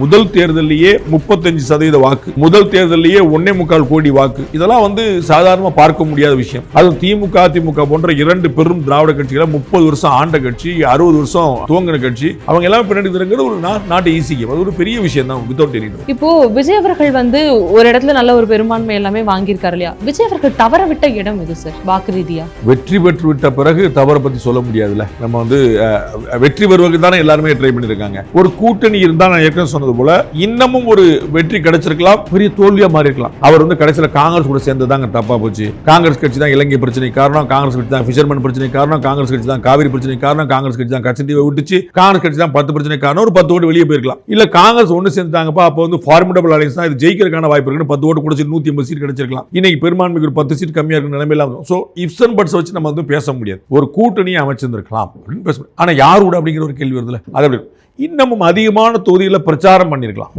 முதல் தேர்தலிலேயே 35% வாக்கு, முதல் தேர்தலிலேயே 1.25 கோடி வாக்கு, இதெல்லாம் சாதாரணமா பார்க்க முடியாத விஷயம். அது திமுக அதிமுக போன்ற இரண்டு பெரும் திராவிட கட்சிகளை 30 வருஷம் ஆண்ட கட்சி, 60 வருஷம் துவங்கின கட்சி, அவங்க எல்லாம் பின்னாடி இருக்கிறது ஒரு நாட்டு ஈஸிக்கு அது ஒரு பெரிய விஷயம் தான். Without anything. இப்போ விஜய் அவர்கள் ஒரு இடத்துல நல்ல ஒரு பெரும்பான்மை எல்லாமே வாங்கியிருக்காரு இல்லையா? விஜய் அவர்கள் தவற விட்ட இடம் எது சார் வாக்கு ரீதியா? வெற்றி பெற்று விட்ட பிறகு தவறை பத்தி சொல்ல முடியாதுல்ல. நம்ம வெற்றி பெறுவதற்கு தானே எல்லாருமே ட்ரை பண்ணிருக்காங்க. ஒரு கூட்டணி இருந்தா நான் ஏற்கனவே சொன்னது போல இன்னமும் ஒரு வெற்றி கிடைச்சிருக்கலாம், பெரிய தோல்வியா மாறி இருக்கலாம். அவர் கடைசியில காங்கிரஸ் கூட சேர்ந்ததாங்க தப்பா போச்சு. காங்கிரஸ் கட்சி தான் இலங்கை பிரச்சனை காரணம், காங்கிரஸ் கட்சி தான் ஃபிஷர்மேன் பிரச்சனை காரணம், காங்கிரஸ் கட்சி தான் காவிரி பிரச்சனை காரணம், காங்கிரஸ் கட்சி தான் கச்சத்தீவை விட்டுச்சு, காங்கிரஸ் கட்சி தான் 10 பிரச்சனை காரணம், ஒரு 10 ஓட்டு வெளியே போயிருக்கலாம். இல்ல காங்கிரஸ் ஒன்னு சேர்ந்தாங்கப்பா, அப்போ ஃபார்மிடபிள் அலையன்ஸ் தான், இது ஜெயிக்கிறதுக்கான வாய்ப்பு இருக்கு, 10 ஓட்டு குடிச்சு 180 சீட் கிடைச்சிருக்கலாம். இன்னைக்கு பெரும்பான்மைக்கு ஒரு 10 சீட் கம்மியா இருக்கு நிலைமையில. சோ இஃப்ஸ் அண்ட் பட்ஸ் வச்சு நம்ம பேச முடியாது. ஒரு கூட்டணியை அமைச்சிருந்திருக்கலாம் அப்படின்னு பேச முடியும். ஆனா யாரோட அப்படிங்கிற ஒரு கேள்வி வருதுல, அது இன்னமும் அதிகமான தொகுதிகளை பிரச்சாரம் பண்ணிருக்கலாம்,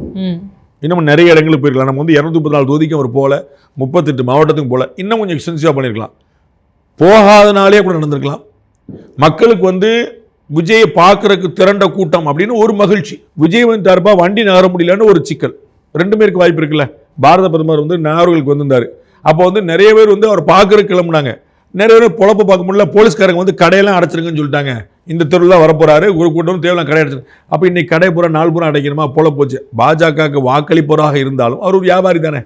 இன்னமும் நிறைய இடங்களுக்கு போயிருக்கலாம். நம்ம 234 தொகுதிக்கும் அவர் போல, 38 மாவட்டத்துக்கும் போல, இன்னும் கொஞ்சம் எக்ஸ்டென்சிவா பண்ணிருக்கலாம். போகாதனாலே கூட நடந்திருக்கலாம். மக்களுக்கு விஜயை பார்க்கறதுக்கு திரண்ட கூட்டம் அப்படின்னு ஒரு மகிழ்ச்சி, விஜய் தரப்பா வண்டி நகர முடியலன்னு ஒரு சிக்கல், ரெண்டுமே இருக்க வாய்ப்பு இருக்குல்ல. பாரத பிரதமர் நாகர்களுக்கு வந்திருந்தாரு. அப்போ நிறைய பேர் அவர் பார்க்கறதுக்கு கிளம்புனாங்க. நிறைய பேர் பொழப்ப பார்க்க முடியல. போலீஸ்காரங்க கடையெல்லாம் அடைச்சிருங்கன்னு சொல்லிட்டாங்க. இந்த தெருவில் தான் வரப்போறாரு, ஒரு கூட்டம் தேவையான கடை அடைச்சிருக்கு. அப்போ இன்னைக்கு கடை பூரா 4 பூரா அடைக்கணுமா? பொழப்பு போச்சு. பாஜகவுக்கு வாக்களிப்பவராக இருந்தாலும் அவர் ஒரு வியாபாரி தானே.